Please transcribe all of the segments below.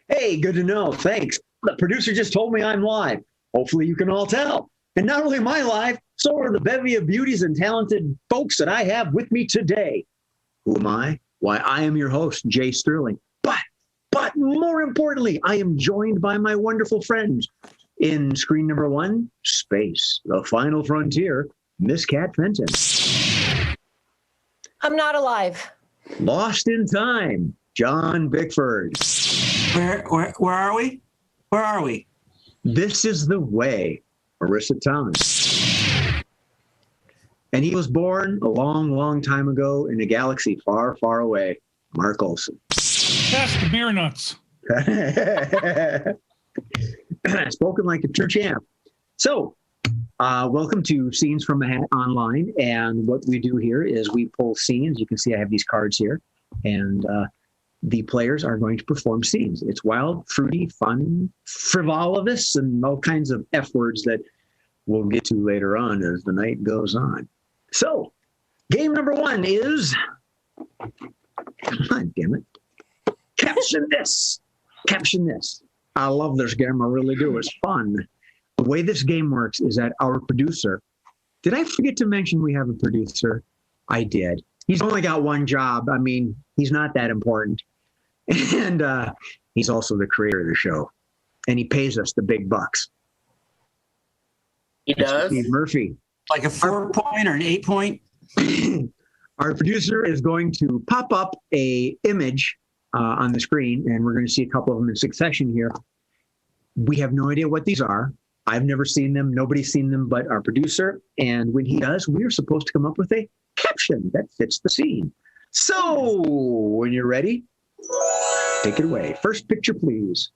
Hey, good to know. Thanks. The producer just told me I'm live. Hopefully you can all tell. And not only am I live, so are the bevy of beauties and talented folks that I have with me today. Who am I? Why, I am your host, Jay Sterling. But more importantly, I am joined by my wonderful friends in screen number 1, Space, the Final Frontier, Miss Kat Fenton. I'm not alive. Lost in Time, John Bickford. Where are we? Where are we? This is the Way, Marissa Thomas. And he was born a long, long time ago in a galaxy far, far away, Mark Olson. That's the beer nuts. Spoken like a true champ. So, welcome to Scenes from a Hat Online. And what we do here is we pull scenes. You can see I have these cards here. And the players are going to perform scenes. It's wild, fruity, fun, frivolous, and all kinds of F words that we'll get to later on as the night goes on. So, game number 1 is, come on, damn it, caption this. Caption this. I love this game, I really do. It's fun. The way this game works is that our producer, did I forget to mention we have a producer? I did. He's only got one job. I mean, he's not that important. And he's also the creator of the show. And he pays us the big bucks. He does? Steve Murphy. Like a 4-point or an 8-point? Our producer is going to pop up a image on the screen, and we're going to see a couple of them in succession here. We have no idea what these are. I've never seen them. Nobody's seen them but our producer. And when he does, we are supposed to come up with a caption that fits the scene. So, when you're ready, take it away. First picture, please.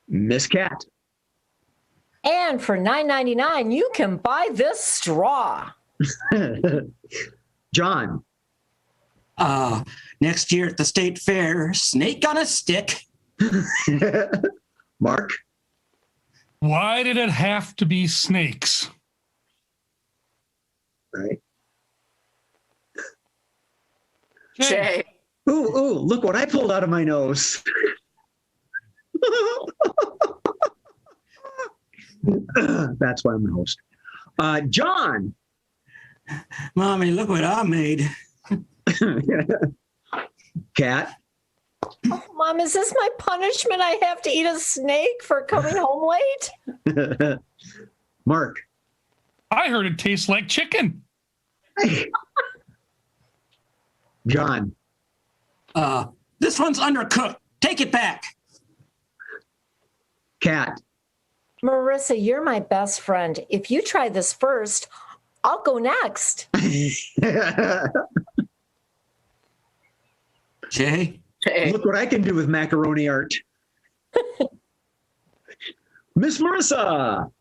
Miss Cat. And for $9.99, you can buy this straw. John. Next year at the state fair, snake on a stick. Mark. Why did it have to be snakes? Right. Jay. Ooh, look what I pulled out of my nose. That's why I'm the host. John. Mommy, look what I made. Cat. Oh, Mom, is this my punishment? I have to eat a snake for coming home late? Mark. I heard it tastes like chicken. John. This one's undercooked. Take it back. Cat. Marissa, you're my best friend. If you try this first, I'll go next. Jay. Look what I can do with macaroni art. Miss Marissa.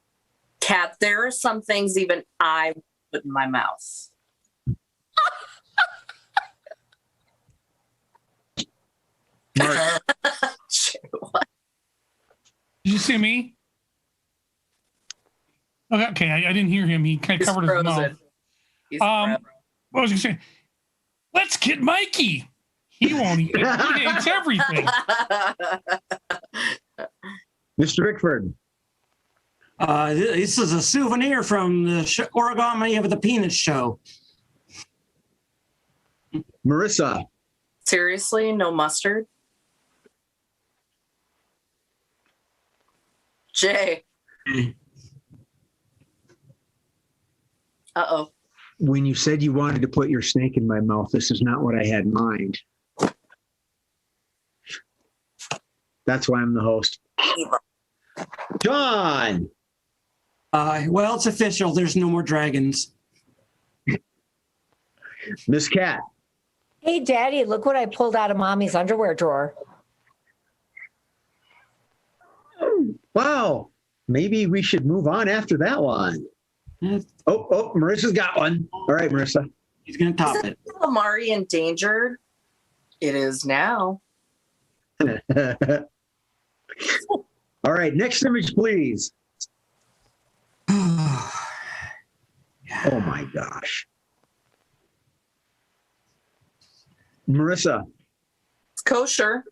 Cat, there are some things even I put in my mouth. Mark. What? Did you see me? Okay, I didn't hear him. He kind of He's covered his mouth. frozen. He's What was I going to say? Let's get Mikey. He won't eat it. He hates everything. Mr. Bickford. This is a souvenir from the Origami of the Peanuts show. Marissa. Seriously, no mustard? Jay. Uh-oh. When you said you wanted to put your snake in my mouth, this is not what I had in mind. That's why I'm the host. John! Well, it's official. There's no more dragons. Miss Cat. Hey, Daddy, look what I pulled out of Mommy's underwear drawer. Wow. Maybe we should move on after that one. Oh, Marissa's got one. All right, Marissa. He's going to top it. Amari endangered? It is now. All right, next image, please. Oh my gosh. Marissa. It's kosher.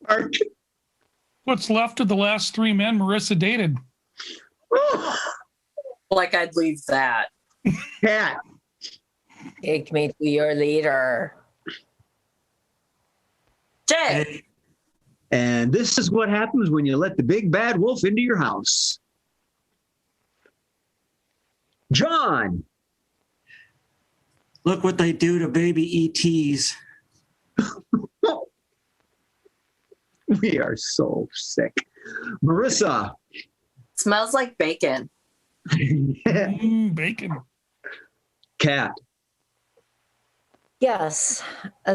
Mark. What's left of the last 3 men Marissa dated? Like I'd leave that. Cat. Take me to your leader. Jay. And this is what happens when you let the big bad wolf into your house. John. Look what they do to baby ETs. We are so sick. Marissa. Smells like bacon. Bacon. Cat. Yes,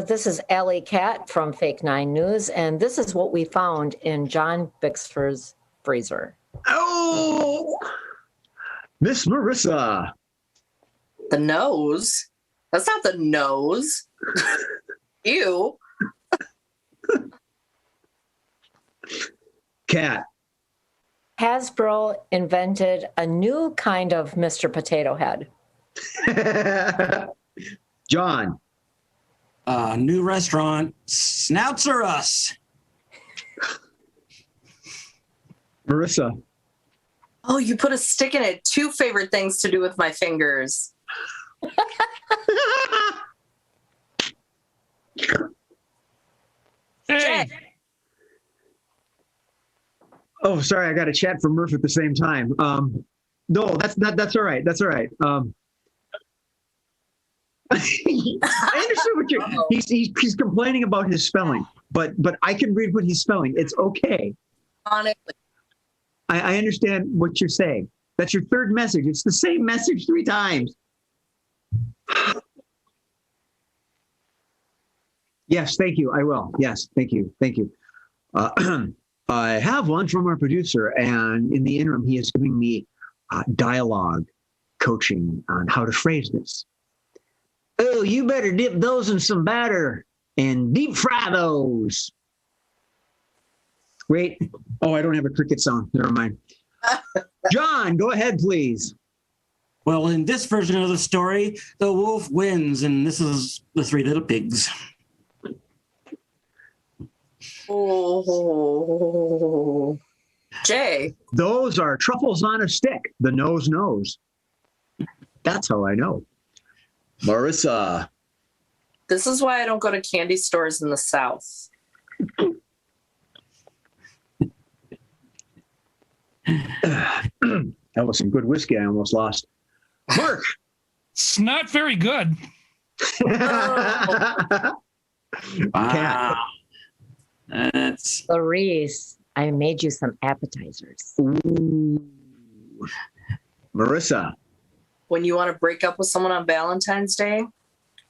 this is Allie Cat from Fake 9 News, and this is what we found in John Bixford's freezer. Oh, Miss Marissa. The nose? That's not the nose. Ew. Cat. Hasbro invented a new kind of Mr. Potato Head. John. New restaurant, Snouts or Us. Marissa. Oh, you put a stick in it. 2 favorite things to do with my fingers. Hey, Oh, sorry, I got a chat from Murph at the same time. No, that's all right. That's all right. I understand what you're. He's complaining about his spelling, but I can read what he's spelling. It's okay. Honestly. I understand what you're saying. That's your third message. It's the same message 3 times. Yes, thank you. I will. Yes, thank you. Thank you. I have one from our producer, and in the interim, he is giving me dialogue coaching on how to phrase this. Oh, you better dip those in some batter and deep fry those. Wait. Oh, I don't have a cricket sound. Never mind. John, go ahead, please. Well, in this version of the story, the wolf wins, and this is the 3 little pigs. Oh. Jay. Those are truffles on a stick. The nose knows. That's how I know. Marissa. This is why I don't go to candy stores in the South. That was some good whiskey I almost lost. Mark. it's not very good. Cat. That's Clarice, I made you some appetizers. Ooh. Marissa. When you want to break up with someone on Valentine's Day,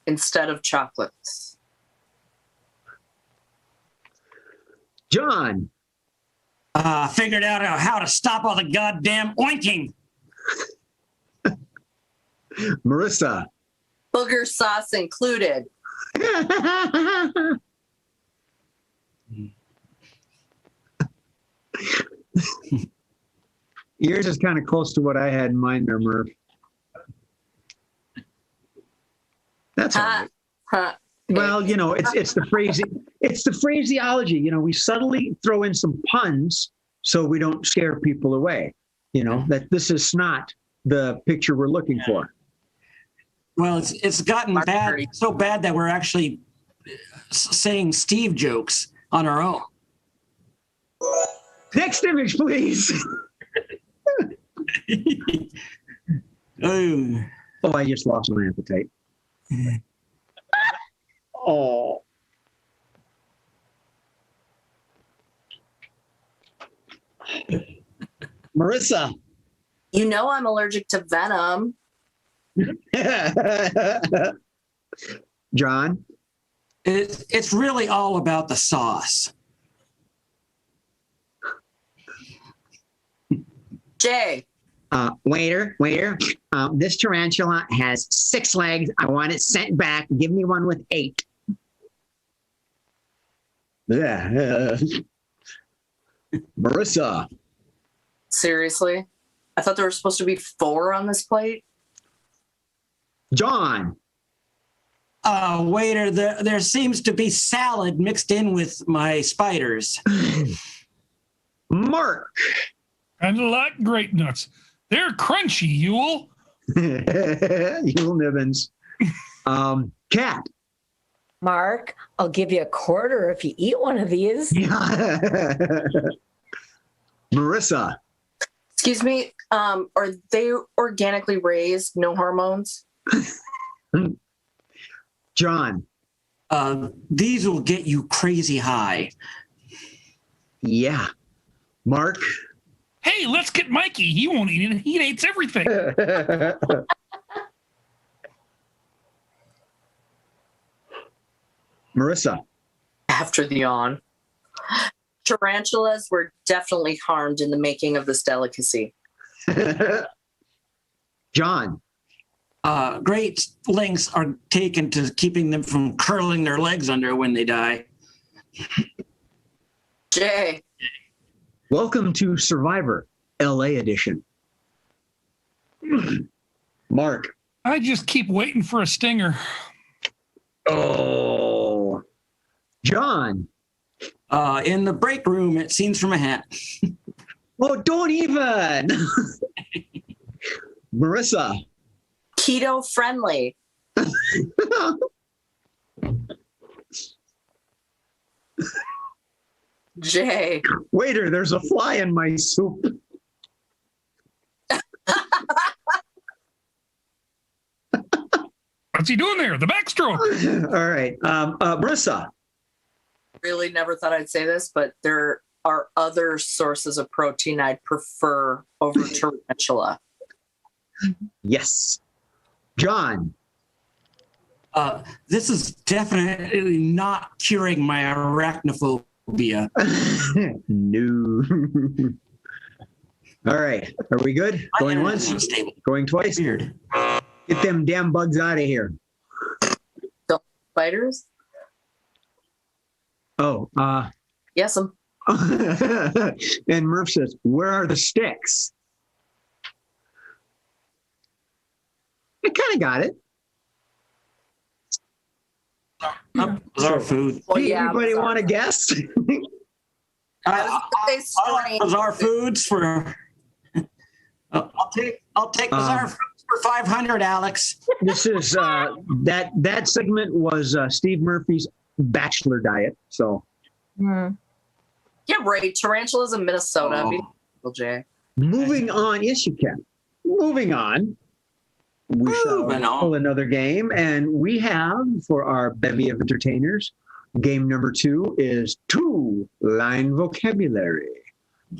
instead of chocolates. John. figured out how to stop all the goddamn oinking. Marissa. Booger sauce included. Yours is kind of close to what I had in mind there, Murph. That's all right. Well, you know, it's the phraseology. You know, we subtly throw in some puns so we don't scare people away. You know, that this is not the picture we're looking for. Well, it's gotten bad, so bad that we're actually saying Steve jokes on our own. Next image, please. Oh, Oh, I just lost my appetite. Oh. Marissa. You know I'm allergic to venom. John. it's really all about the sauce. Jay. Waiter. This tarantula has 6 legs. I want it sent back. Give me one with 8. Yeah. Marissa. Seriously? I thought there were supposed to be 4 on this plate. John. Waiter, there seems to be salad mixed in with my spiders. Mark. Kind of like grape nuts. They're crunchy, Yule. Yule Nibbins. Cat. Mark, I'll give you a quarter if you eat one of these. Marissa. Excuse me, are they organically raised, no hormones? John. These will get you crazy high. Yeah. Mark. Hey, let's get Mikey. He won't eat it. He hates everything. Marissa. After the yawn. Tarantulas were definitely harmed in the making of this delicacy. John. Great lengths are taken to keeping them from curling their legs under when they die. Jay. Welcome to Survivor, LA edition. Mark. I just keep waiting for a stinger. Oh. John. In the break room at Scenes from a Hat. Oh, don't even. Marissa. Keto friendly. Jay. Waiter, there's a fly in my soup. What's he doing there? The backstroke. All right. Marissa. Really never thought I'd say this, but there are other sources of protein I'd prefer over tarantula. Yes. John. This is definitely not curing my arachnophobia. No. All right. Are we good? Going once? Unstable. Going twice? Weird. Get them damn bugs out of here. Spiders? Oh, Yes, I'm. and Murph says, where are the sticks? I kind of got it. Was our food. Well, Hey, yeah, everybody I'm want to sorry. guess? I like Bizarre Foods for. I'll take Bizarre Foods for 500, Alex. This is that segment was Steve Murphy's bachelor diet. So Yeah, right. Tarantulas in Minnesota. Oh. Jay. moving on. Yes, you can. Moving on. We shall Moving on. pull another game, and we have for our bevy of entertainers. Game number 2 is 2-line vocabulary.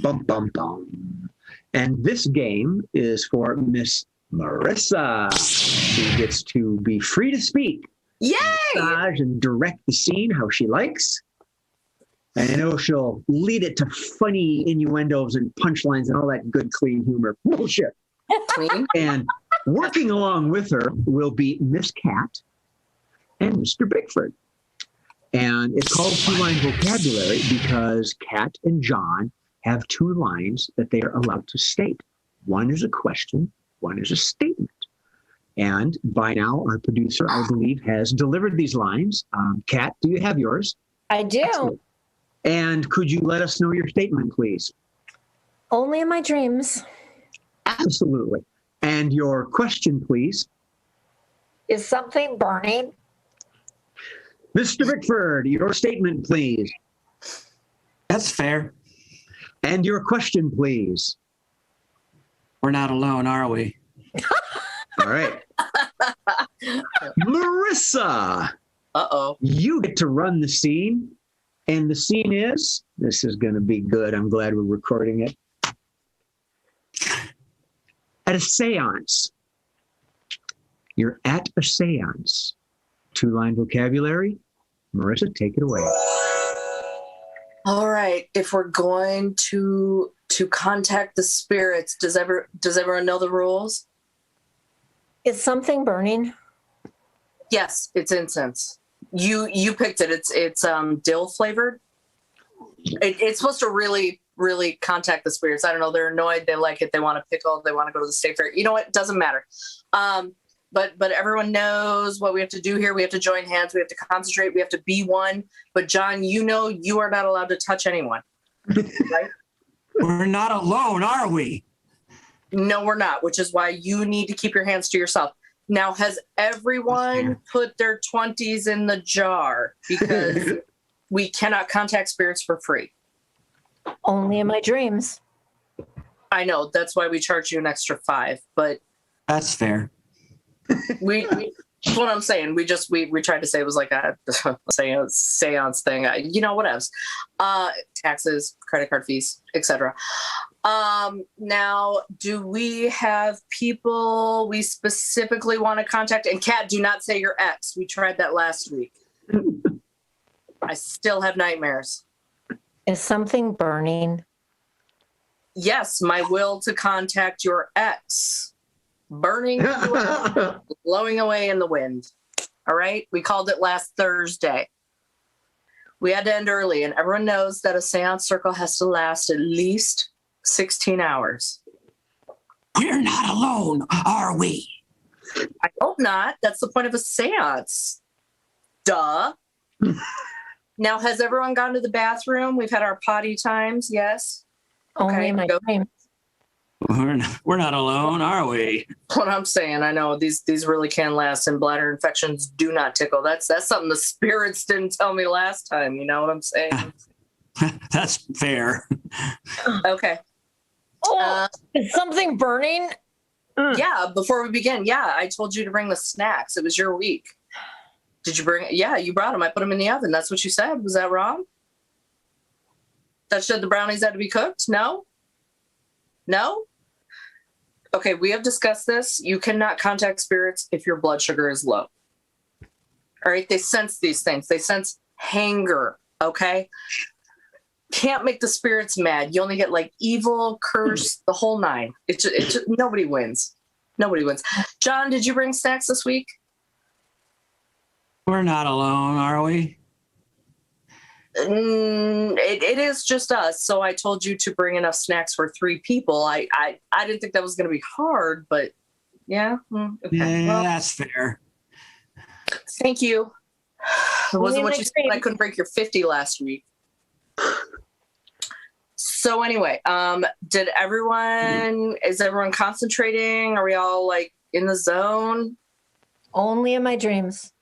Bum bum bum. And this game is for Miss Marissa. She gets to be free to speak, Yay! massage and direct the scene how she likes. And I know she'll lead it to funny innuendos and punchlines and all that good, clean humor bullshit. Clean. And working along with her will be Miss Cat and Mr. Bickford. And it's called 2-line vocabulary because Cat and John have 2 lines that they are allowed to state. One is a question, one is a statement. And by now, our producer, I believe, has delivered these lines. Cat, do you have yours? I do. Excellent. And could you let us know your statement, please? Only in my dreams. Absolutely. And your question, please. Is something burning? Mr. Bickford, your statement, please. That's fair. And your question, please. We're not alone, are we? All right. Marissa, Uh-oh. you get to run the scene. And the scene is, this is going to be good. I'm glad we're recording it. At a seance. You're at a seance. 2-line vocabulary. Marissa, take it away. All right. If we're going to contact the spirits, does everyone know the rules? Is something burning? Yes, it's incense. You picked it. It's dill flavored. It's supposed to really contact the spirits. I don't know. They're annoyed. They like it. They want to pickle. They want to go to the state fair. You know what? It doesn't matter. But everyone knows what we have to do here. We have to join hands. We have to concentrate. We have to be one. But John, you know you are not allowed to touch anyone. Right? We're not alone, are we? No, we're not, which is why you need to keep your hands to yourself. Now, has everyone put their 20s in the jar? Because we cannot contact spirits for free. Only in my dreams. I know. That's why we charge you an extra $5. But That's fair. we that's what I'm saying. We tried to say it was like a seance thing. You know, what else? Taxes, credit card fees, etc. Now, do we have people we specifically want to contact? And Kat, do not say your ex. We tried that last week. I still have nightmares. Is something burning? Yes, my will to contact your ex. Burning, blowing away in the wind. All right? We called it last Thursday. We had to end early, and everyone knows that a seance circle has to last at least 16 hours. We're not alone, are we? I hope not. That's the point of a seance. Duh. Now, has everyone gone to the bathroom? We've had our potty times, yes? Only in my go. dreams. We're not alone, are we? What I'm saying, I know these really can last, and bladder infections do not tickle. That's something the spirits didn't tell me last time. You know what I'm saying? That's fair. Okay. Oh, is something burning? Yeah, before we begin, I told you to bring the snacks. It was your week. Did you bring it? Yeah, you brought them. I put them in the oven. That's what you said. Was that wrong? That said the brownies had to be cooked? No? No? Okay, we have discussed this. You cannot contact spirits if your blood sugar is low. All right, they sense these things. They sense hanger, okay? Can't make the spirits mad. You only get like evil, curse, the whole nine. It's just, nobody wins. Nobody wins. John, did you bring snacks this week? We're not alone, are we? It is just us. So I told you to bring enough snacks for 3 people. I didn't think that was going to be hard, but yeah. Okay. Yeah, Well, that's fair. thank you. It wasn't what you said. I couldn't break your 50 last week. So anyway, is everyone concentrating? Are we all like in the zone? Only in my dreams.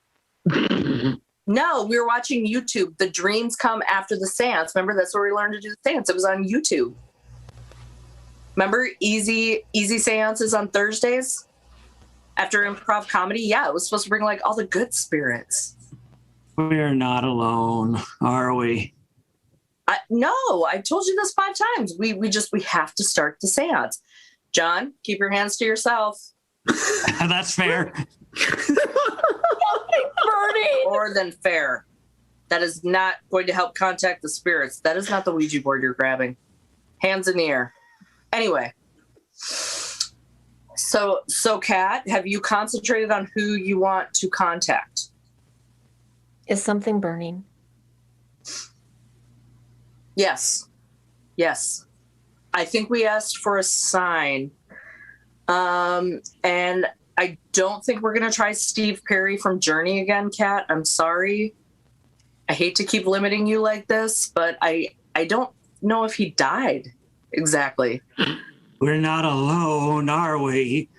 No, we were watching YouTube. The dreams come after the seance. Remember, that's where we learned to do the seance. It was on YouTube. Remember easy seances on Thursdays after improv comedy? Yeah, it was supposed to bring like all the good spirits. We're not alone, are we? No, I told you this 5 times. We have to start the seance. John, keep your hands to yourself. That's fair. More than fair. That is not going to help contact the spirits. That is not the Ouija board you're grabbing. Hands in the air. Anyway. So Kat, have you concentrated on who you want to contact? Is something burning? Yes. I think we asked for a sign. And I don't think we're going to try Steve Perry from Journey again, Kat. I'm sorry. I hate to keep limiting you like this, but I don't know if he died exactly. We're not alone, are we?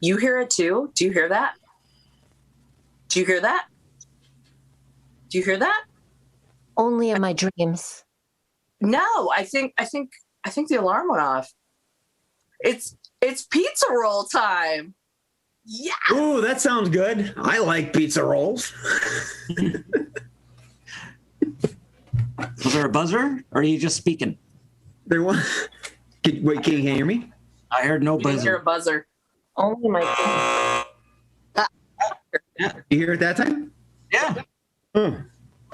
You hear it too? Do you hear that? Do you hear that? Do you hear that? Only in my dreams. No, I think the alarm went off. It's pizza roll time. Yeah. Ooh, that sounds good. I like pizza rolls. Was there a buzzer, or are you just speaking? There was. Wait, can you hear me? I heard no You didn't hear a buzzer. buzzer. Only my. You hear it that time? Yeah. Oh.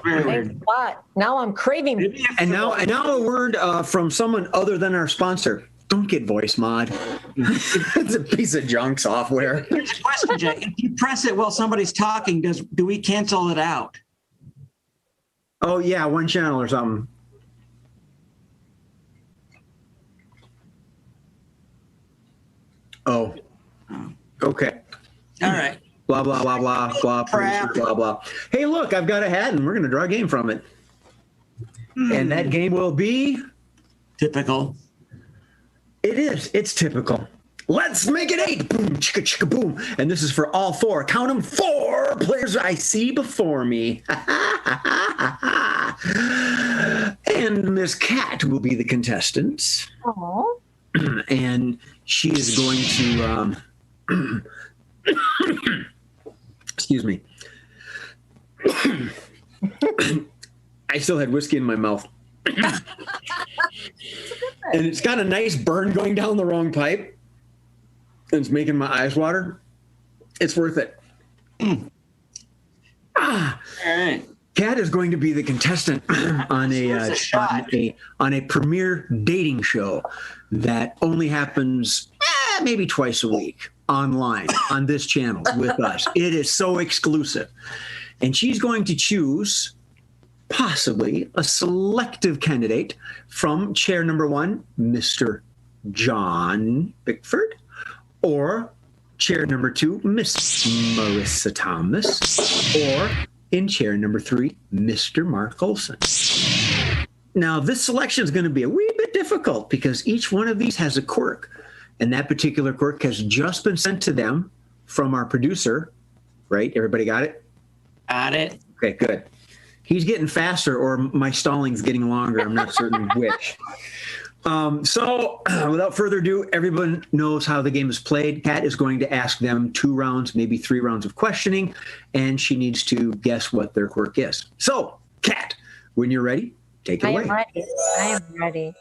Very Thanks weird. a lot. Now I'm craving. Maybe if- And now a word from someone other than our sponsor. Don't get voice mod. It's a piece of junk software. Here's a question, Jay. If you press it while somebody's talking, do we cancel it out? Oh yeah, one channel or something. Oh. Okay. All right. Blah blah blah blah blah Crap. blah blah. Hey, look, I've got a hat, and we're gonna draw a game from it. And that game will be. Typical. It is. It's typical. Let's make it 8. Boom, chicka, chicka, boom. And this is for all 4. Count them, 4 players I see before me. And Miss Cat will be the contestant. Oh. And she is going to. Excuse me. I still had whiskey in my mouth. And it's got a nice burn going down the wrong pipe. And it's making my eyes water. It's worth it. All right. Kat is going to be the contestant on Worth a shot. on a premiere dating show that only happens maybe twice a week online on this channel with us. It is so exclusive. And she's going to choose possibly a selective candidate from chair number 1, Mr. John Bickford, or chair number 2, Miss Marissa Thomas, or in chair number 3, Mr. Mark Olson. Now, this selection is going to be a wee bit difficult because each one of these has a quirk, and that particular quirk has just been sent to them from our producer, right? Everybody got it? Got it. Okay, good. He's getting faster, or my stalling's getting longer. I'm not certain which. So without further ado, everyone knows how the game is played. Kat is going to ask them 2 rounds, maybe 3 rounds of questioning, and she needs to guess what their quirk is. So, Kat, when you're ready, take it I away. am ready. I am ready.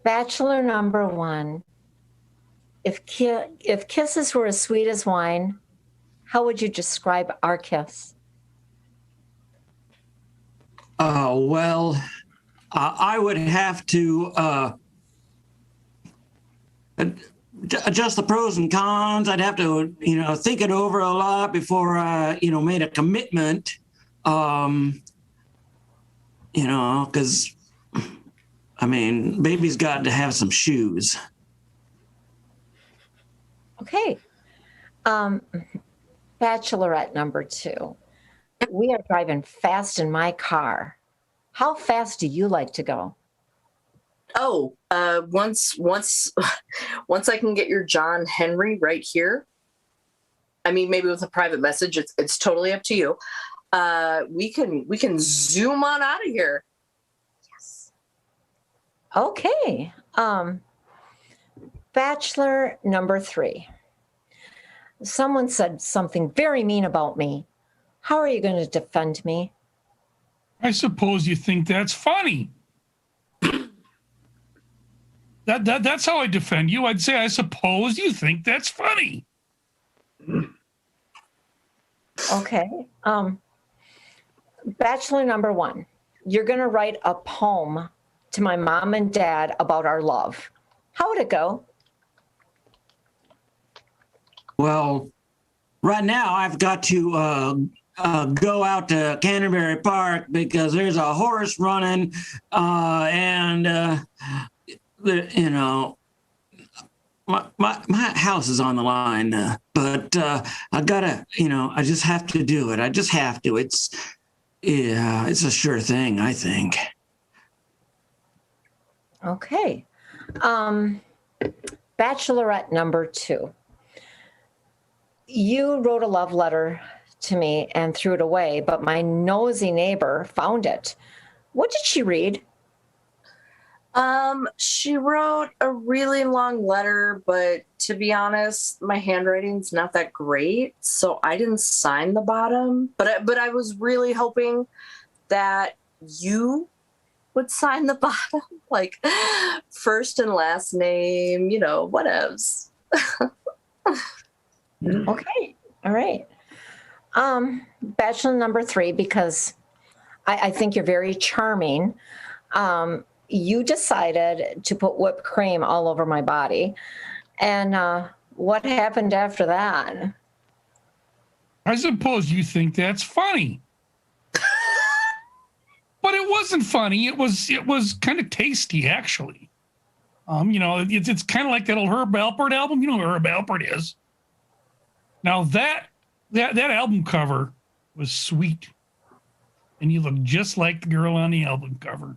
Bachelor number 1. If kisses were as sweet as wine, how would you describe our kiss? Well, I would have to adjust the pros and cons. I'd have to, think it over a lot before I, made a commitment. Because, baby's got to have some shoes. Okay. Bachelorette number 2. We are driving fast in my car. How fast do you like to go? Oh, once I can get your John Henry right here. I mean, maybe with a private message. It's totally up to you. We can zoom on out of here. Yes. Okay. Bachelor number 3. Someone said something very mean about me. How are you going to defend me? I suppose you think that's funny. That's how I defend you. I'd say, I suppose you think that's funny. Okay. Bachelor number 1. You're going to write a poem to my mom and dad about our love. How would it go? Well, right now I've got to go out to Canterbury Park because there's a horse running, and my house is on the line. But I gotta, I just have to do it. I just have to. It's a sure thing, I think. Okay. Bachelorette number 2. You wrote a love letter to me and threw it away, but my nosy neighbor found it. What did she read? She wrote a really long letter, but to be honest, my handwriting's not that great, so I didn't sign the bottom. But I was really hoping that you would sign the bottom, like first and last name, whatevs. Okay. All right. Bachelor number 3, because I think you're very charming. You decided to put whipped cream all over my body. And what happened after that? I suppose you think that's funny. But it wasn't funny. It was kind of tasty, actually. It's kind of like that old Herb Alpert album. You know who Herb Alpert is. Now that album cover was sweet, and you look just like the girl on the album cover.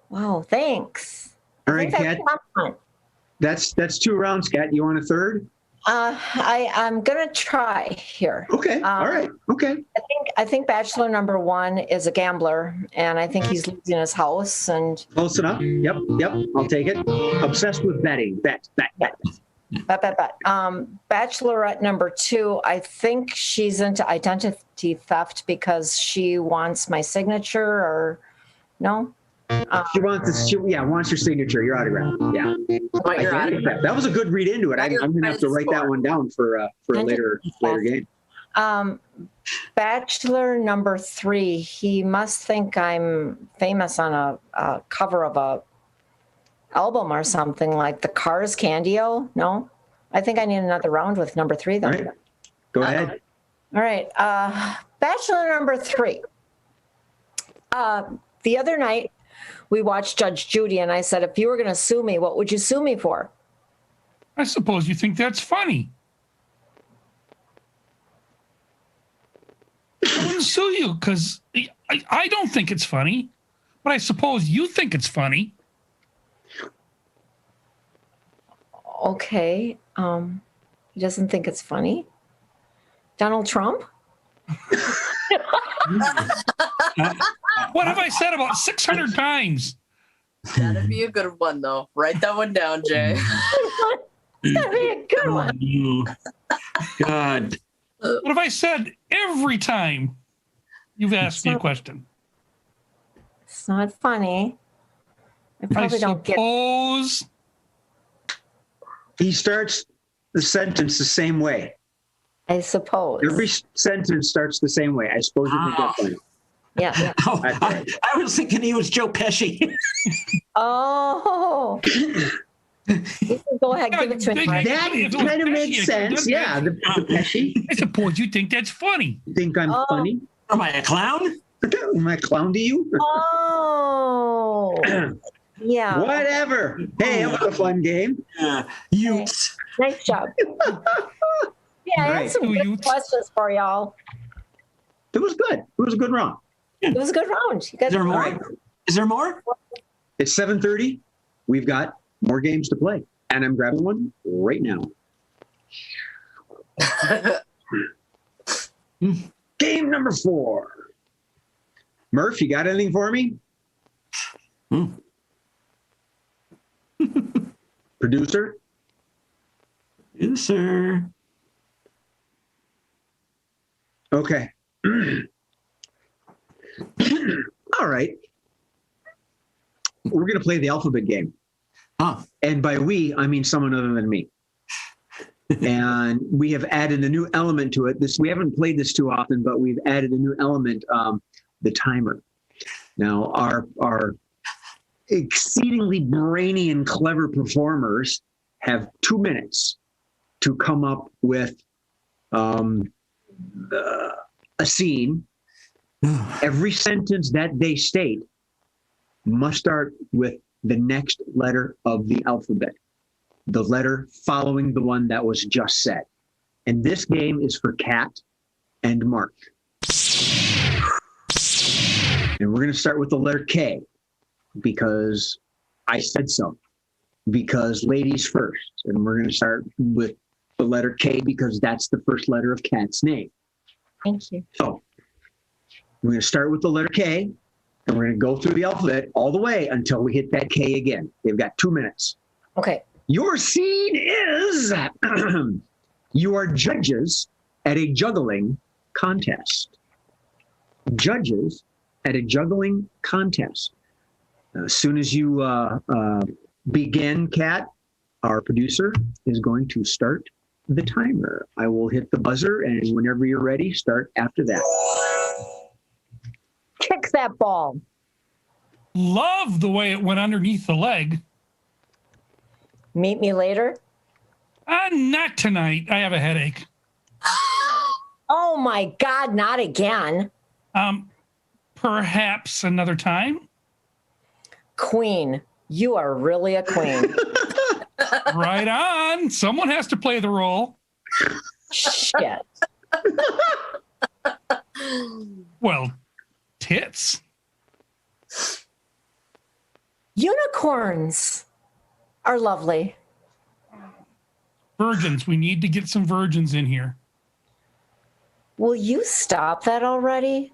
Wow, thanks. All right, I Kat. think that's fun. That's 2 rounds, Kat. You want a third? I'm gonna try here. Okay. All right. Okay. I think Bachelor number 1 is a gambler, and I think he's losing his house. And Close enough. Yep. I'll take it. Obsessed with betting. Bet. but. Bachelorette number 2, I think she's into identity theft because she wants my signature, or no? She wants wants your signature, your autograph. Yeah. What your Identity theft. That was a good read into it. I'm gonna have to write that one down for a later game. Bachelor number 3, he must think I'm famous on a cover of a album or something like the Cars Candy-O. No, I think I need another round with number 3 though. All right. Go ahead. All right. Bachelor number 3. The other night we watched Judge Judy, and I said, if you were going to sue me, what would you sue me for? I suppose you think that's funny. I wouldn't sue you because I don't think it's funny, but I suppose you think it's funny. Okay. He doesn't think it's funny. Donald Trump? What have I said about 600 times? That'd be a good one, though. Write that one down, Jay. That'd be a good one. God. What have I said every time you've asked me a question? It's not funny. I probably don't get. Suppose He starts the sentence the same way. I suppose. Every sentence starts the same way. I suppose you think that's funny. Yeah. Oh, That's right. I was thinking he was Joe Pesci. Oh. Go ahead, give it to me. Mike. That kind of makes sense. Yeah, the Pesci. I suppose you think that's funny. You think I'm funny? Am I a clown? Am I a clown to you? Oh. Yeah. Whatever. Hey, it was a fun game. Utes. Nice job. Yeah, I Right. had some good questions for y'all. It was good. It was a good round. It was a good round. You guys Is there were more? great. Is there more? It's 7:30. We've got more games to play, and I'm grabbing one right now. Game number 4. Murph, you got anything for me? Producer? Yes, sir. Okay. All right. We're going to play the alphabet game. Huh. And by we, I mean someone other than me. And we have added a new element to it. We haven't played this too often, but we've added a new element, the timer. Now, our exceedingly brainy and clever performers have 2 minutes to come up with a scene. Every sentence that they state must start with the next letter of the alphabet, the letter following the one that was just said. And this game is for Kat and Mark. And we're going to start with the letter K because I said so. Because ladies first. And we're going to start with the letter K because that's the first letter of Kat's name. Thank you. So we're going to start with the letter K, And we're going to go through the alphabet all the way until we hit that K again. They've got 2 minutes. Okay. Your scene is you are judges at a juggling contest. Judges at a juggling contest. As soon as you begin, Kat, our producer is going to start the timer. I will hit the buzzer, and whenever you're ready, start after that. Kick that ball. Love the way it went underneath the leg. Meet me later. Not tonight. I have a headache. Oh my God, not again. Perhaps another time. Queen, you are really a queen. Right on. Someone has to play the role. Shit. Well, tits. Unicorns are lovely. Virgins. We need to get some virgins in here. Will you stop that already?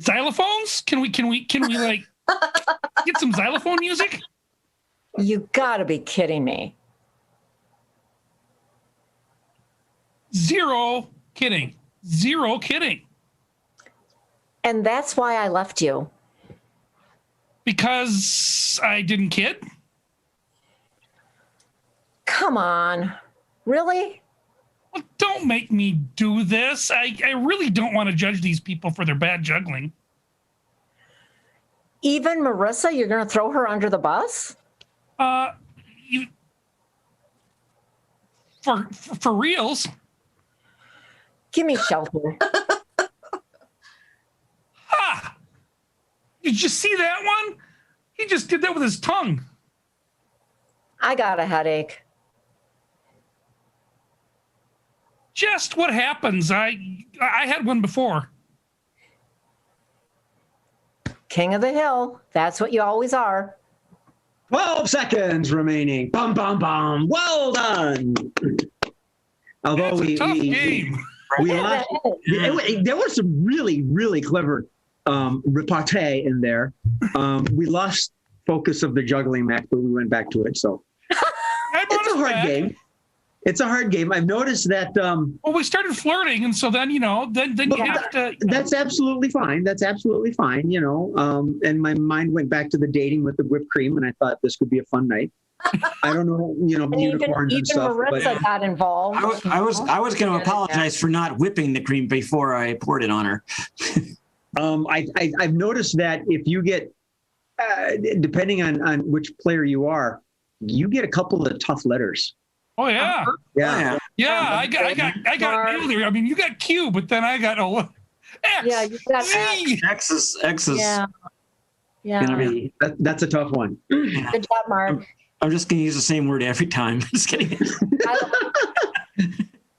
Xylophones? Can we like get some xylophone music? You gotta be kidding me. Zero kidding. Zero kidding. And that's why I left you. Because I didn't kid? Come on. Really? Well, don't make me do this. I really don't want to judge these people for their bad juggling. Even Marissa, you're gonna throw her under the bus? You for reals? Give me shelter. Ha! Did you see that one? He just did that with his tongue. I got a headache. Just what happens. I had one before. King of the hill. That's what you always are. 12 seconds remaining. Bum, bum, bum. Well done. Although That's a tough game. we lost. There was some really, really clever repartee in there. We lost focus of the juggling match, but we went back to it. So it's a hard game. It's a hard game. I've noticed that. Well, we started flirting, and so then you have to. That's absolutely fine. That's absolutely fine. And my mind went back to the dating with the whipped cream, and I thought this could be a fun night. I don't know, unicorns and stuff. Marissa got involved. I was going to apologize for not whipping the cream before I poured it on her. I've noticed that if you get, depending on which player you are, you get a couple of tough letters. Oh yeah. Yeah. I got nailed there. I mean, you got Q, but then I got X. Yeah, you got Z. X is Yeah. gonna be. That's a tough one. Good job, Mark. I'm just gonna use the same word every time. Just kidding.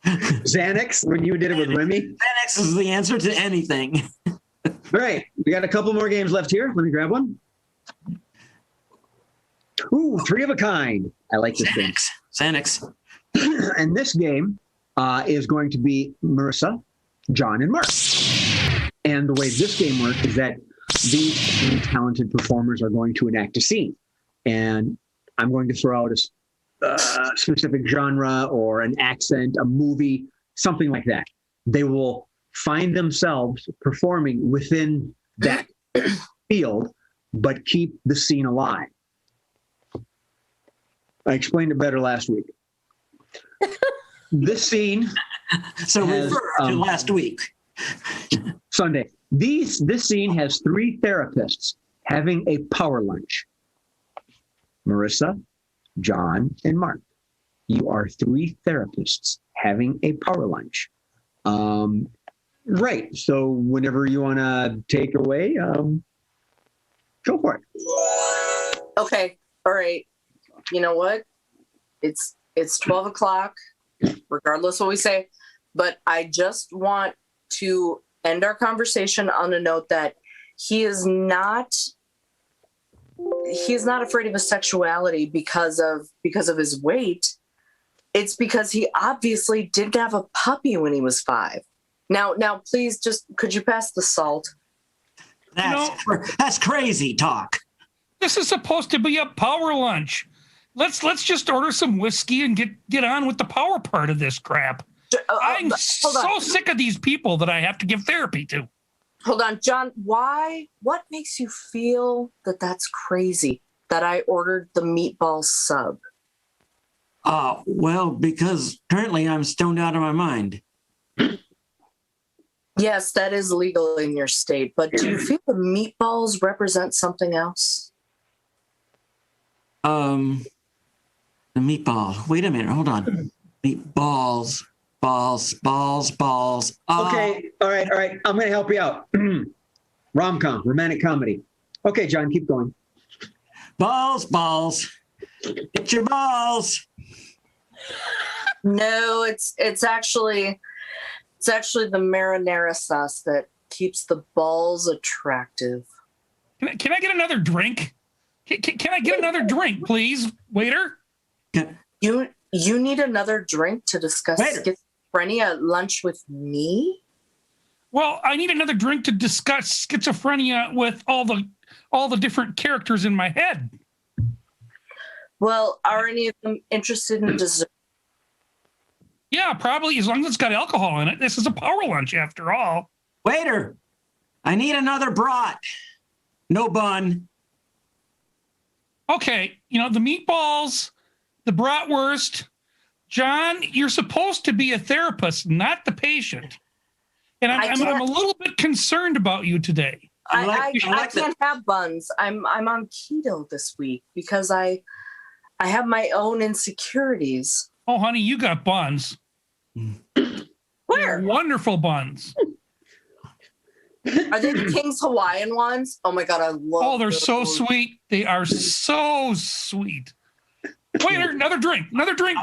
Xanax, when you did it with Remy. Xanax is the answer to anything. All right, we got a couple more games left here. Let me grab one. Ooh, three of a kind. I like this game. Xanax. And this game is going to be Marissa, John, and Mark. And the way this game works is that these talented performers are going to enact a scene. And I'm going to throw out a specific genre or an accent, a movie, something like that. They will find themselves performing within that field, but keep the scene alive. I explained it better last week. This scene. So refer to last week. Sunday. This scene has three therapists having a power lunch. Marissa, John, and Mark. You are three therapists having a power lunch. Right. So whenever you want to take away, go for it. Okay. All right. You know what? It's 12 o'clock, regardless what we say. But I just want to end our conversation on a note that he is not afraid of his sexuality because of his weight. It's because he obviously didn't have a puppy when he was 5. Now, please, just could you pass the salt? That's crazy talk. This is supposed to be a power lunch. Let's just order some whiskey and get on with the power part of this crap. I'm so sick of these people that I have to give therapy to. Hold on, John. What makes you feel that that's crazy that I ordered the meatball sub? Well, because currently I'm stoned out of my mind. Yes, that is legal in your state, but do you feel the meatballs represent something else? The meatball. Wait a minute. Hold on. Meatballs. Balls. Okay. All right. I'm going to help you out. Rom-com, romantic comedy. Okay, John, keep going. Balls. Get your balls. No, it's actually the marinara sauce that keeps the balls attractive. Can I get another drink? Can I get another drink, please, waiter? You need another drink to discuss schizophrenia at lunch with me? Well, I need another drink to discuss schizophrenia with all the different characters in my head. Well, are any of them interested in dessert? Yeah, probably, as long as it's got alcohol in it. This is a power lunch, after all. Waiter, I need another brat. No bun. Okay, the meatballs, the bratwurst. John, you're supposed to be a therapist, not the patient. And I'm a little bit concerned about you today. I can't have buns. I'm on keto this week because I have my own insecurities. Oh, honey, you got buns. Where? They're wonderful buns. Are they the King's Hawaiian ones? Oh my God, I love. Oh, they're so sweet. They are so sweet. Waiter, another drink,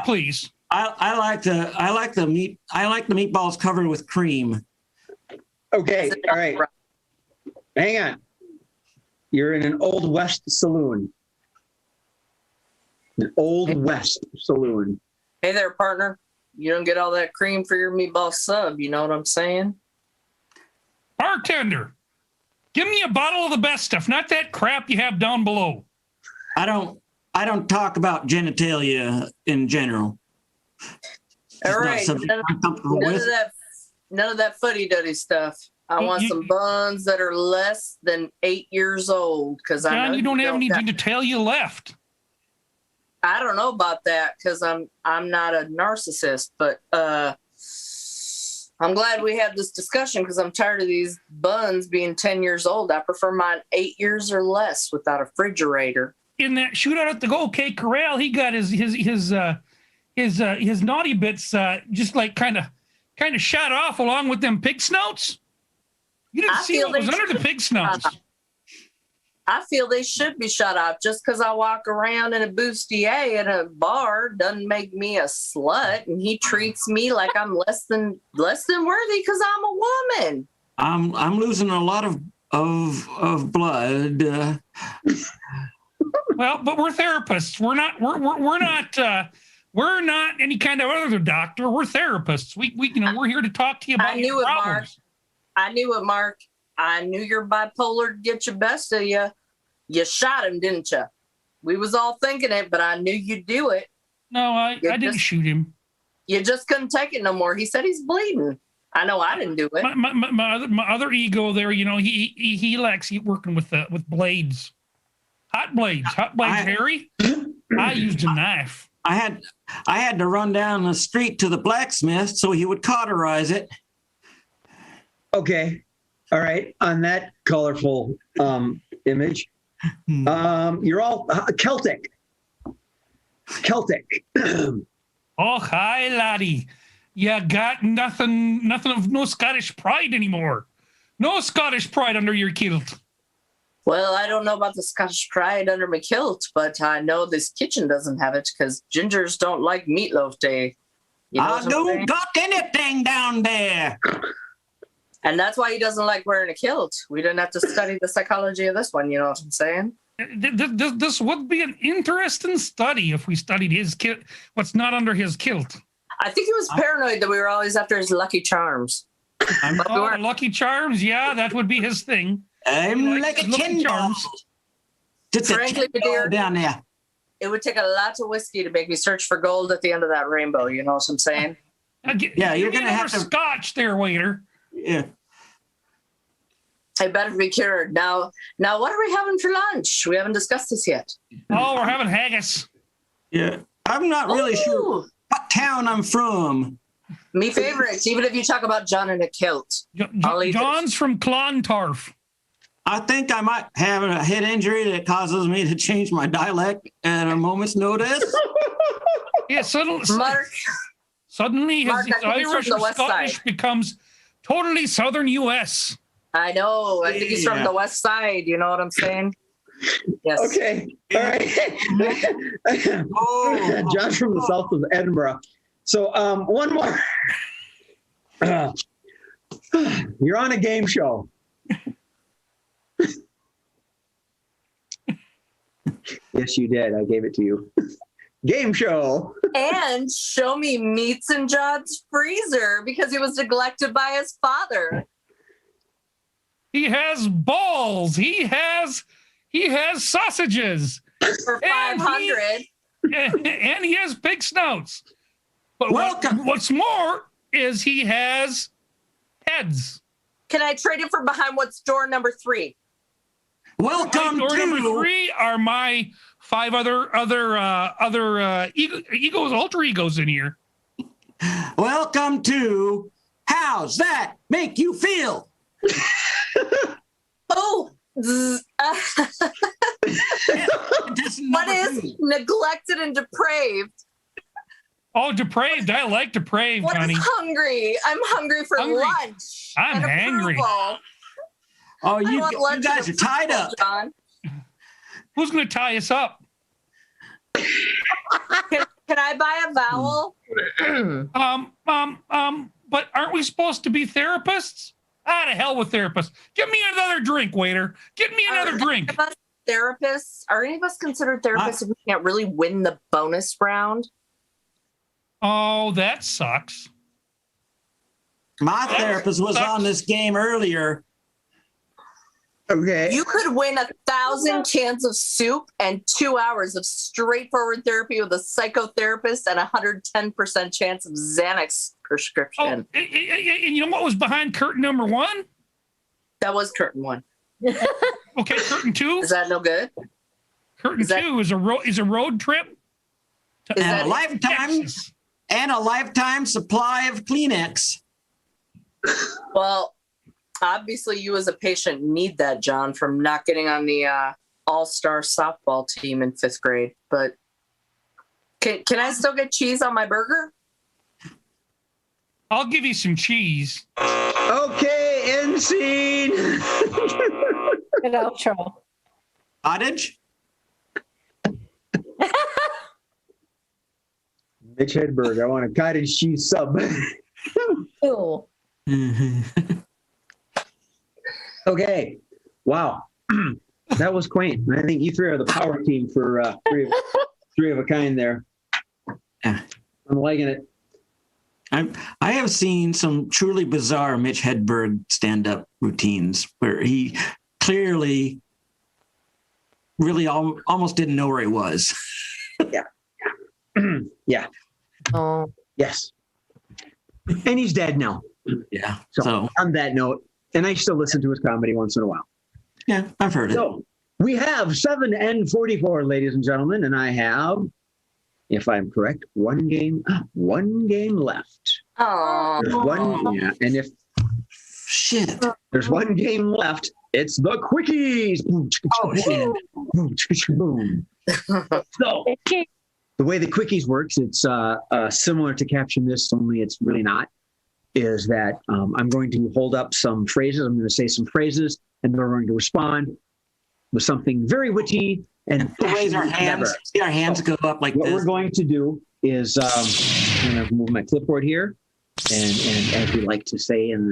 please. I like the meatballs covered with cream. Okay, all right. Hang on. You're in an Old West saloon. An Old West saloon. Hey there, partner. You don't get all that cream for your meatball sub. You know what I'm saying? Bartender, give me a bottle of the best stuff, not that crap you have down below. I don't talk about genitalia in general. All right. None of that fuddy-duddy stuff. I want some buns that are less than 8 years old because I know you don't have any genitalia left. I don't know about that because I'm not a narcissist, but I'm glad we had this discussion because I'm tired of these buns being 10 years old. I prefer mine 8 years or less without a refrigerator. In that shootout at the OK Corral, he got his naughty bits just like kind of shot off along with them pig snouts. You didn't see what was under the pig snouts. I feel they should be shut off. Just because I walk around in a bustier at a bar doesn't make me a slut, and he treats me like I'm less than worthy because I'm a woman. I'm losing a lot of blood. Well, but we're therapists. We're not any kind of other doctor. We're therapists. We're here to talk to you about your problems. I knew it, Mark. I knew your bipolar would get the best of you. You shot him, didn't you? We was all thinking it, but I knew you'd do it. No, I didn't shoot him. You just couldn't take it no more. He said he's bleeding. I know I didn't do it. My other ego there, he likes working with blades. Hot blades, Harry. I used a knife. I had to run down the street to the blacksmith so he would cauterize it. Okay. All right. On that colorful image, you're all Celtic. Oh, hi, laddie. You got nothing of no Scottish pride anymore. No Scottish pride under your kilt. Well, I don't know about the Scottish pride under my kilt, but I know this kitchen doesn't have it because gingers don't like meatloaf day. I don't got anything down there. And that's why he doesn't like wearing a kilt. We didn't have to study the psychology of this one, you know what I'm saying? This would be an interesting study if we studied his kilt, what's not under his kilt. I think he was paranoid that we were always after his Lucky Charms. I'm, Oh, the Lucky Charms. Yeah, that would be his thing. I'm He like likes a Lucky tin ball. Charms. Just a Frankly, tin ball dear. down there. It would take a lot of whiskey to make me search for gold at the end of that rainbow. You know what I'm saying? Yeah, you're Give me gonna have another to- scotch there, waiter. Yeah. I better be cured. Now, what are we having for lunch? We haven't discussed this yet. Oh, we're having haggis. Yeah. I'm not really sure Ooh, what town I'm from. me favorite, even if you talk about John in a kilt. I'll eat it. John's from Clontarf. I think I might have a head injury that causes me to change my dialect at a moment's notice. Yeah, suddenly Mark, his Mark, I think he's Irish from or the West Scottish Side. becomes totally Southern U.S. I know. I think he's from Yeah. the West Side. You know what I'm saying? Yes. Okay. All right. Oh. John's from the south of Edinburgh. So one more. You're on a game show. Yes, you did. I gave it to you. Game show. And show me meats in John's freezer because he was neglected by his father. He has balls. He has sausages. For And 500. And he has big snouts. But Welcome. what's more is he has heads. Can I trade it for behind what's door number 3? Welcome Door number to 3 are my 5 other egos, alter egos in here. Welcome to How's That Make You Feel? Oh, That's what number is 2. neglected and depraved? Oh, depraved. I like depraved, What is honey. hungry? I'm hungry for Hungry. lunch. I'm and hangry. approval. Oh, I you want lunch guys are and tied approval, up. John. Who's going to tie us up? Can I buy a vowel? But aren't we supposed to be therapists? Ah, to hell with therapists. Give me another drink, waiter. Give me another drink. Of us therapists, are any of us considered therapists if we can't really win the bonus round? Oh, that sucks. My therapist was on this game earlier. Okay. You could win 1,000 cans of soup and 2 hours of straightforward therapy with a psychotherapist and 110% chance of Xanax Oh, prescription. and you know what was behind curtain number 1? That was curtain 1. Okay, curtain 2. Is that no good? Curtain is that- 2 is a road trip to Is And that a lifetime Texas. and a lifetime supply of Kleenex. Well, obviously you as a patient need that, John, from not getting on the all-star softball team in 5th grade. But can I still get cheese on my burger? I'll give you some cheese. Okay, end scene. Good outro. Cottage? Mitch Hedberg, I want a cottage cheese sub. Cool. Okay. Wow. That was quaint. I think you three are the power team for three of a kind there. Yeah. I'm liking it. I have seen some truly bizarre Mitch Hedberg stand-up routines where he clearly really almost didn't know where he was. Yeah. Oh, Yes. And he's dead now. Yeah. So, So on that note, and I still listen to his comedy once in a while. yeah, I've heard it. So we have 7 and 44, ladies and gentlemen, and I have, if I'm correct, one game left. Oh, There's one, yeah, and if Shit. there's one game left, it's the quickies. Oh, shit. Boom. So the way the quickies works, it's similar to Caption This, only it's really not, is that I'm going to hold up some phrases. I'm going to say some phrases, and we're going to respond with something very witty and Raise our fashionably hands. clever. See our hands go up like What this. we're going to do is I'm going to move my clipboard here, and as we like to say in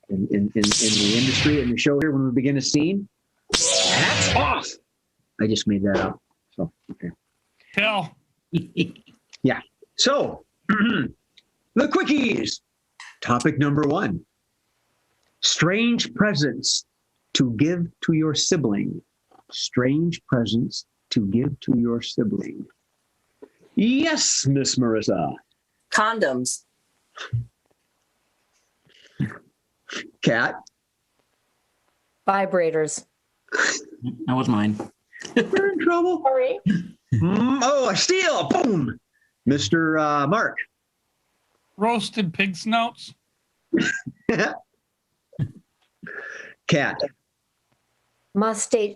the industry, in the show here, when we begin a scene, hats off. I just made that up. So okay. Tell. So the quickies. Topic number 1. Strange presents to give to your sibling. Strange presents to give to your sibling. Yes, Miss Marissa. Condoms. Cat. Vibrators. That was mine. You're in trouble. Sorry. Oh, a steal. Boom. Mr. Mark. Roasted pig snouts. Cat. Mustache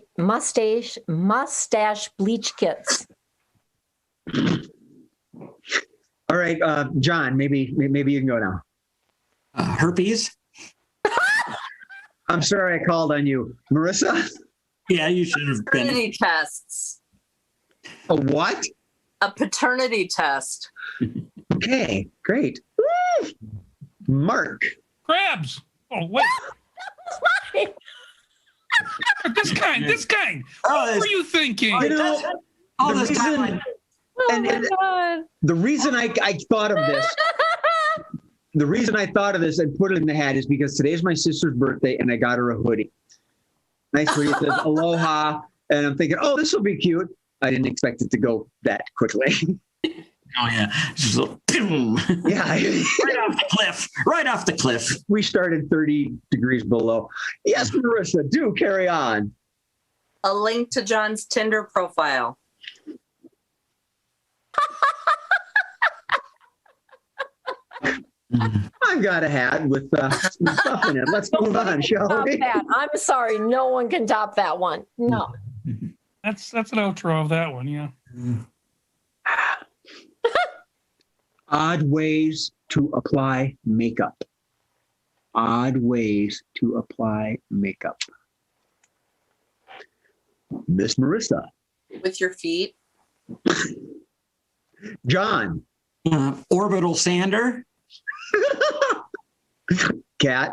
bleach kits. All right, John, maybe you can go now. Herpes. I'm sorry I called on you. Marissa? Yeah, you should have been. Paternity tests. A what? A paternity test. Okay, great. Woo! Mark. Crabs. Oh, wait. This kind. Oh, What were you thinking? You know, all the this reason, time. the reason I thought of this, the reason I thought of this and put it in the hat is because today's my sister's birthday and I got her a hoodie. Nice hoodie. It says aloha. And I'm thinking, oh, this will be cute. I didn't expect it to go that quickly. Oh yeah, just a little, boom. Yeah. Right off the cliff. Right off the cliff. We started 30 degrees below. Yes, Marissa, do carry on. A link to John's Tinder profile. I've got a hat with some stuff in it. Let's move on, shall Top we? that. I'm sorry. No one can top that one. No. That's an outro of that one. Yeah. Odd ways to apply makeup. Odd ways to apply makeup. Miss Marissa. With your feet. John. Orbital sander. Cat.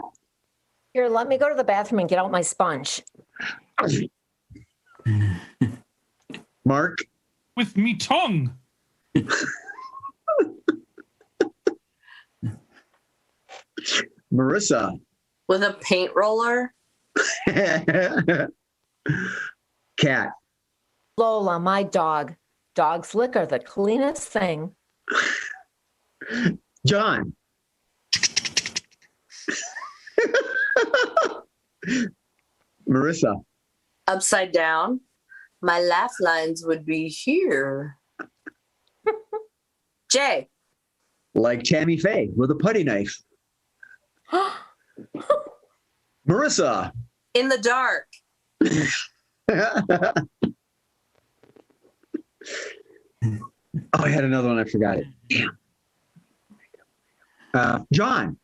Here, let me go to the bathroom and get out my sponge. Mark. With me tongue. Marissa. With a paint roller. Cat. Lola, my dog. Dog's lick are the cleanest thing. John. Marissa. Upside down. My laugh lines would be here. Jay. Like Tammy Faye with a putty knife. Marissa. In the dark. Oh, I had another one. I forgot it. Damn. John.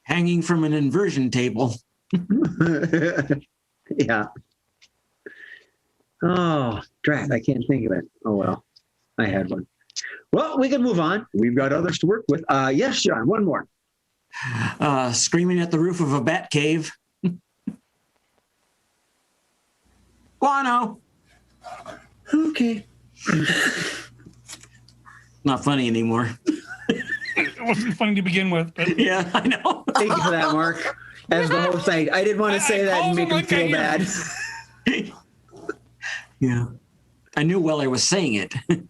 Hanging from an inversion table. Yeah. Oh, drat. I can't think of it. Oh, well. I had one. Well, we can move on. We've got others to work with. Yes, John, one more. Screaming at the roof of a bat cave. Guano. Okay. Not funny anymore. It wasn't funny to begin with, but Yeah, I know. Thank you for that, Mark. As the host, I didn't want to say that and make him feel bad. Yeah. I knew while I was saying it. I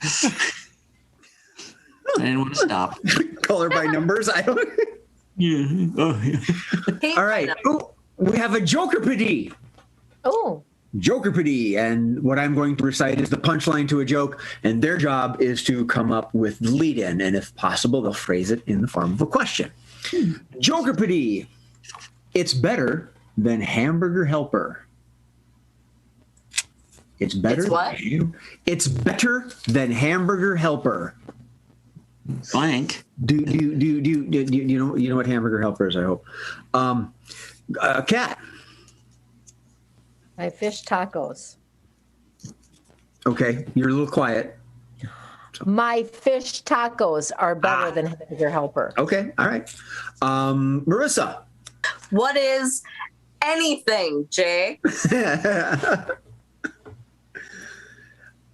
didn't want to stop. Color by numbers. I don't. Yeah. Oh, yeah. Paint All right. Ooh, we have a Jokerpedy. Oh, Jokerpedy, and what I'm going to recite is the punchline to a joke, and their job is to come up with the lead-in, and if possible, they'll phrase it in the form of a question. Jokerpedy. It's better than Hamburger Helper. It's better. It's what? It's better than Hamburger Helper. Blank. Do you know what Hamburger Helper is? I hope. Cat. my fish tacos. Okay, you're a little quiet. My fish tacos are better than Hamburger Helper. Okay, all right. Marissa. What is anything, Jay?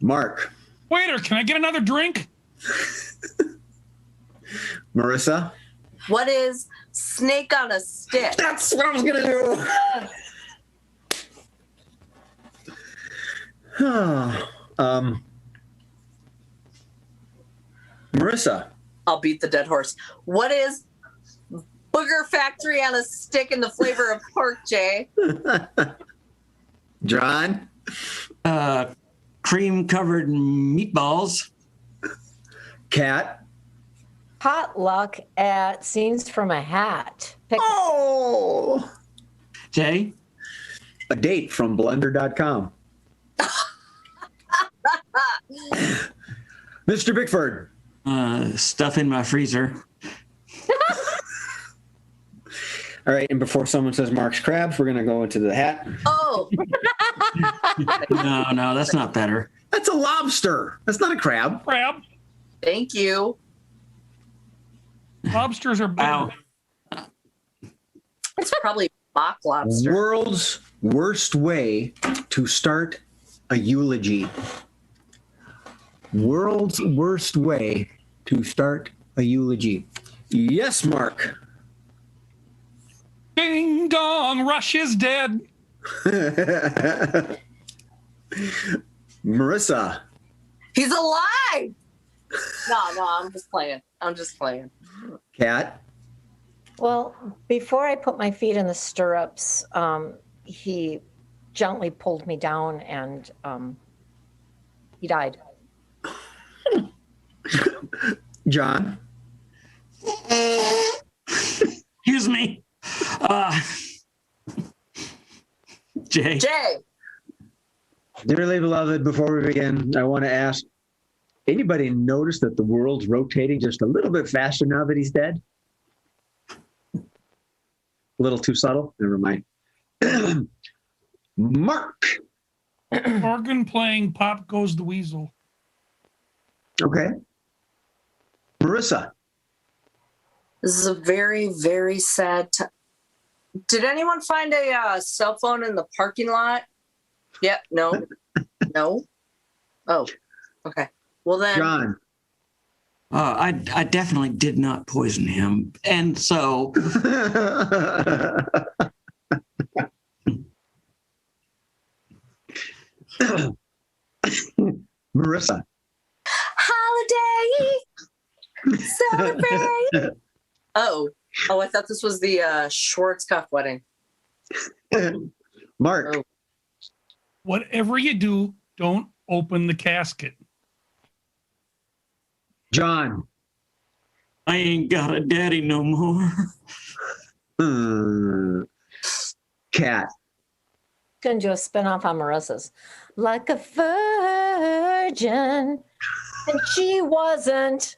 Mark. waiter, can I get another drink? Marissa. What is Snake on a stick. That's what I was gonna do. Marissa. I'll beat the dead horse. What is Booger Factory on a stick in the flavor of pork, Jay? John. Cream covered meatballs. Cat. Potluck at Scenes from a Hat. Oh. Jay. A date from blender.com. Mr. Bickford. Stuff in my freezer. All right, and before someone says Mark's Crabs, we're going to go into the hat. Oh, No, that's not better. That's a lobster. That's not a crab. Crab. thank you. Lobsters are big. Wow. It's probably mock lobster. World's worst way to start a eulogy. World's worst way to start a eulogy. Yes, Mark. Ding dong, Rush is dead. Marissa. He's alive. No, I'm just playing. Cat. Well, before I put my feet in the stirrups, he gently pulled me down and he died. John. Excuse me. Jay. Dearly beloved, before we begin, I want to ask, anybody notice that the world's rotating just a little bit faster now that he's dead? A little too subtle? Never mind. Mark. Morgan playing Pop Goes the Weasel. Okay. Marissa. This is a very, very sad time. Did anyone find a cell phone in the parking lot? Yep. No. No. Oh. Okay. Well then. John. I definitely did not poison him. And so Marissa. Holiday. Celebrate. Oh, I thought this was the Schwarzkopf wedding. Mark. Oh. Whatever you do, don't open the casket. John. I ain't got a daddy no more. Cat. Gonna do a spinoff on Marissa's. Like a virgin, and she wasn't.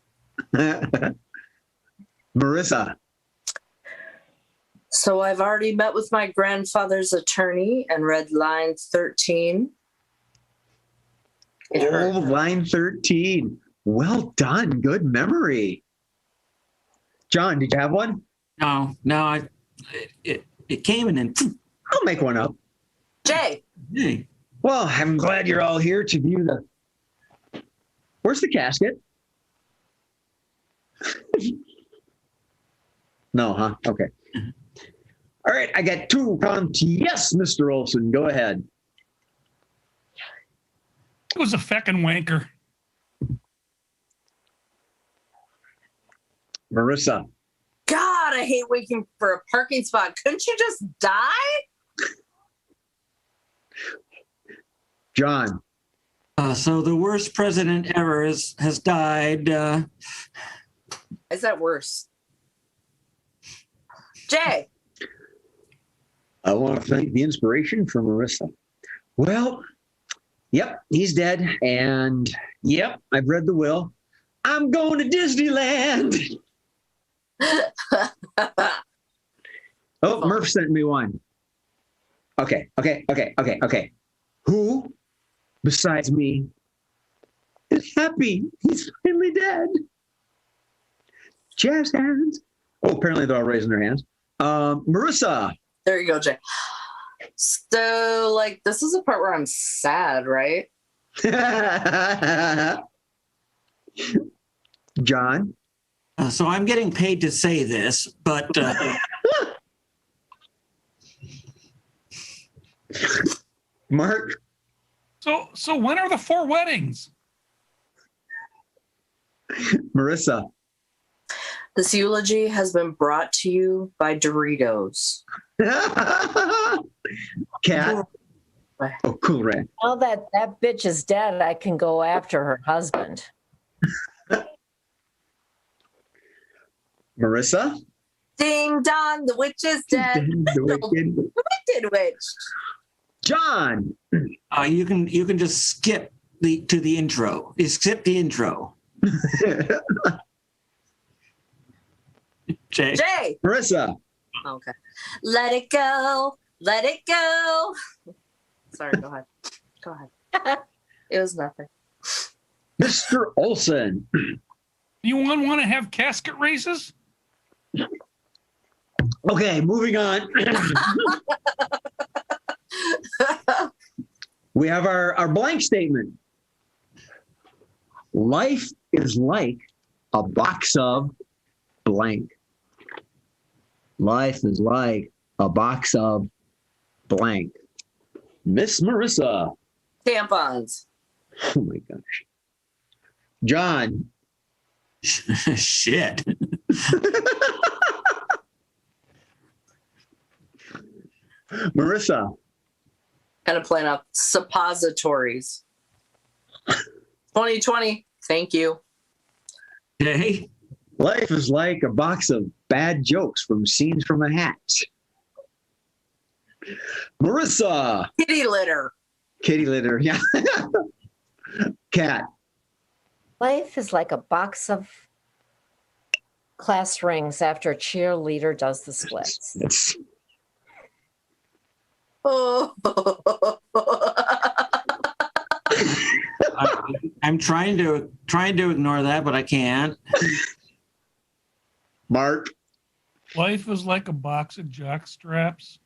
Marissa. So I've already met with my grandfather's attorney and read line 13. It hurt. Oh, line 13. Well done. Good memory. John, did you have one? No, it came and then I'll make one up. Jay. hey, Well, I'm glad you're all here to view the... Where's the casket? No, huh? Okay. All right, I got two comments. Yes, Mr. Olson, go ahead. It was a feckin' wanker. Marissa. God, I hate waiting for a parking spot. Couldn't you just die? John. so the worst president ever has died. Is that worse? Jay. I want to thank the inspiration from Marissa. Well, yep, he's dead. And yep, I've read the will. I'm going to Disneyland. Oh, Murph sent me one. Okay. Who, besides me, is happy he's finally dead? Jazz hands. Oh, apparently they're all raising their hands. Marissa. There you go, Jay. So, like, this is the part where I'm sad, right? John. So I'm getting paid to say this, but Mark, So when are the 4 weddings? Marissa, This eulogy has been brought to you by Doritos. Cat. Oh, Cool Ranch. Now that that bitch is dead, I can go after her husband. Marissa. Ding dong, the witch is dead. The wicked. Wicked witch. John. you can just skip to the intro. You skip the intro. Jay. Jay. Marissa. Okay. Let it go. Let it go. Sorry, go ahead. Go ahead. It was nothing. Mr. Olson. You want to have casket races? Okay, moving on. We have our blank statement. Life is like a box of blank. Life is like a box of blank. Miss Marissa. Tampons. Oh my gosh. John. Shit. Marissa. Kind of playing up suppositories. 2020. Thank you. Jay. Life is like a box of bad jokes from Scenes from a Hat. Marissa. Kitty litter. Kitty litter. Yeah. Cat. Life is like a box of class rings after a cheerleader does the splits. That's Oh. I'm trying to ignore that, but I can't. Mark. Life is like a box of jock straps.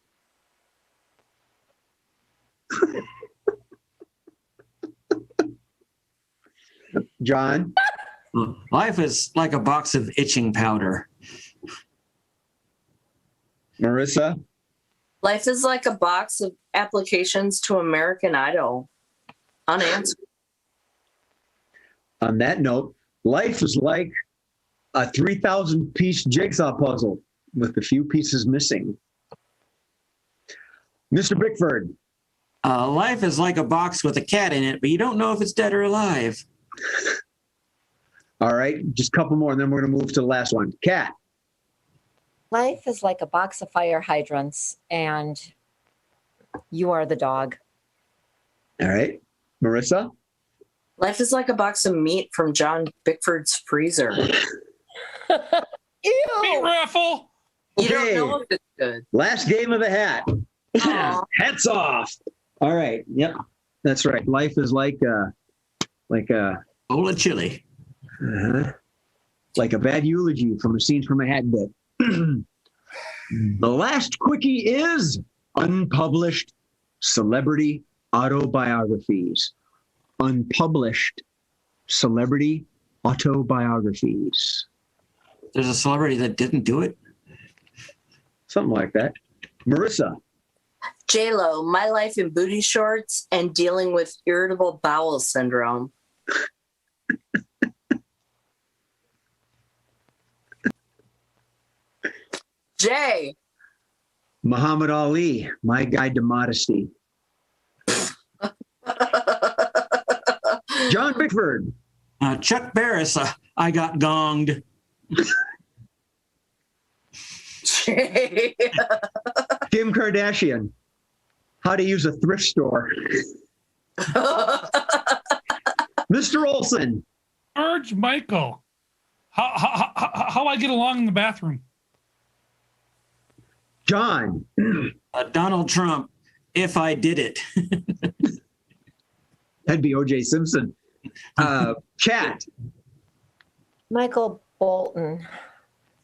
John. Life is like a box of itching powder. Marissa. Life is like a box of applications to American Idol. Unanswered. On that note, life is like a 3,000-piece jigsaw puzzle with a few pieces missing. Mr. Bickford. Life is like a box with a cat in it, but you don't know if it's dead or alive. All right, just a couple more, and then we're going to move to the last one. Cat. Life is like a box of fire hydrants, and you are the dog. All right. Marissa. Life is like a box of meat from John Bickford's freezer. Meat Ew! raffle. You Okay. don't know if it's good. Last game of the hat. Aw. Hats off. All right. Yep. That's right. Life is like a Bowl of chili. like a bad eulogy from a Scenes from a Hat bit. The last quickie is unpublished celebrity autobiographies. Unpublished celebrity autobiographies. There's a celebrity that didn't do it. Something like that. Marissa. J-Lo, my life in booty shorts and dealing with irritable bowel syndrome. Jay. Muhammad Ali, my guide to modesty. John Bickford. Chuck Barris, I got gonged. Jay. Kim Kardashian. How to use a thrift store. Mr. Olson. George Michael. How I get along in the bathroom? John. Donald Trump, if I did it. That'd be O.J. Simpson. Cat. Michael Bolton.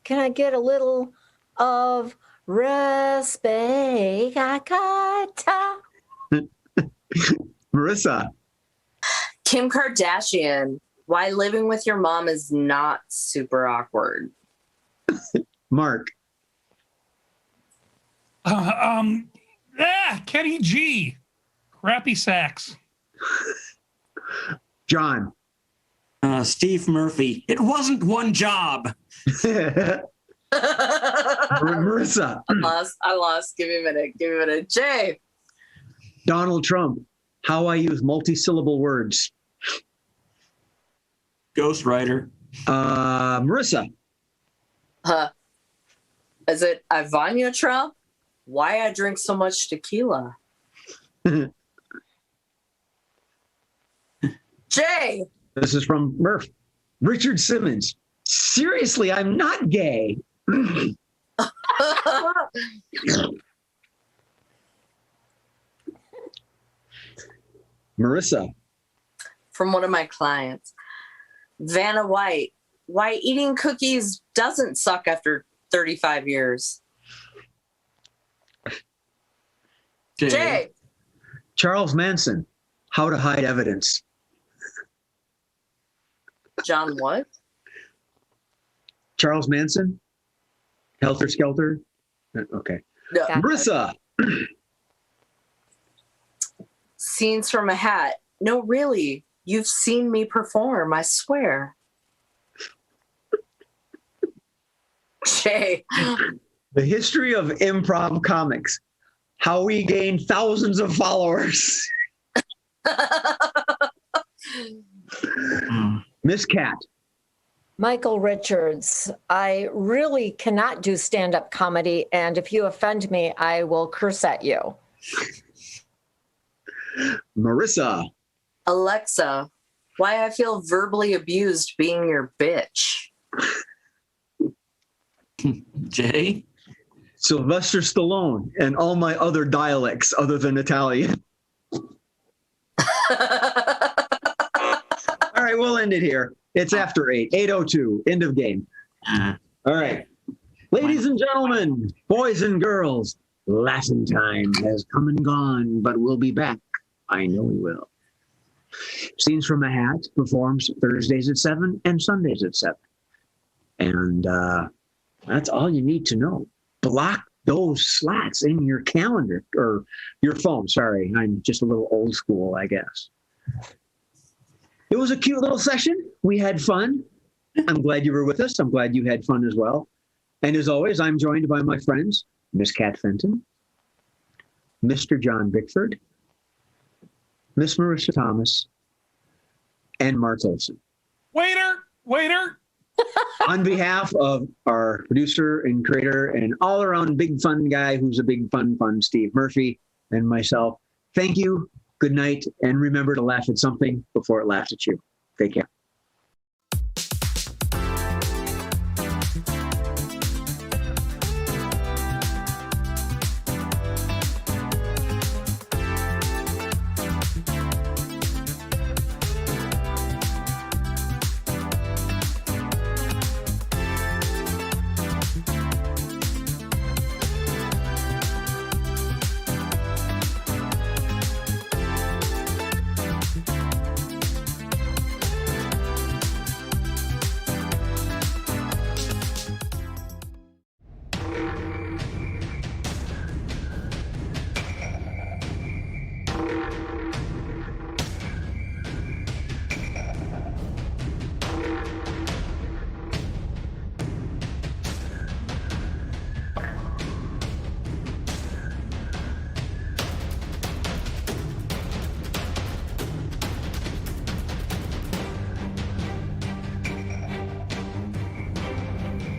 Can I get a little of respect? Marissa. Kim Kardashian, Why living with your mom is not super awkward. Mark. Kenny G. Crappy sax. John. Steve Murphy. It wasn't one job. Marissa. I lost. Give me a minute. Jay. Donald Trump. How I use multi-syllable words. Ghostwriter. Marissa. Is it Ivania Trump? Why I drink so much tequila? Jay. This is from Murph. Richard Simmons. Seriously, I'm not gay. Marissa. From one of my clients. Vanna White. Why eating cookies doesn't suck after 35 years. Jay. Charles Manson. How to hide evidence. John what? Charles Manson. Helter Skelter. Okay. No. Marissa. Scenes from a Hat. No, really. You've seen me perform, I swear. Jay. The history of improv comics. How we gained thousands of followers. Miss Cat. Michael Richards, I really cannot do stand-up comedy, and if you offend me, I will curse at you. Marissa. Alexa. Why I feel verbally abused being your bitch. Jay. Sylvester Stallone and all my other dialects other than Italian. All right, we'll end it here. It's after 8:02, end of game. All right. Ladies and gentlemen, boys and girls, lesson time has come and gone, but we'll be back. I know we will. Scenes from a Hat performs Thursdays at 7 and Sundays at 7. And that's all you need to know. Block those slots in your calendar or your phone. Sorry, I'm just a little old school, I guess. It was a cute little session. We had fun. I'm glad you were with us. I'm glad you had fun as well. And as always, I'm joined by my friends, Miss Kat Fenton, Mr. John Bickford, Miss Marissa Thomas, and Mark Olson. Waiter. On behalf of our producer and creator and all-around big fun guy who's a big fun, Steve Murphy, and myself, thank you, good night, and remember to laugh at something before it laughs at you. Take care.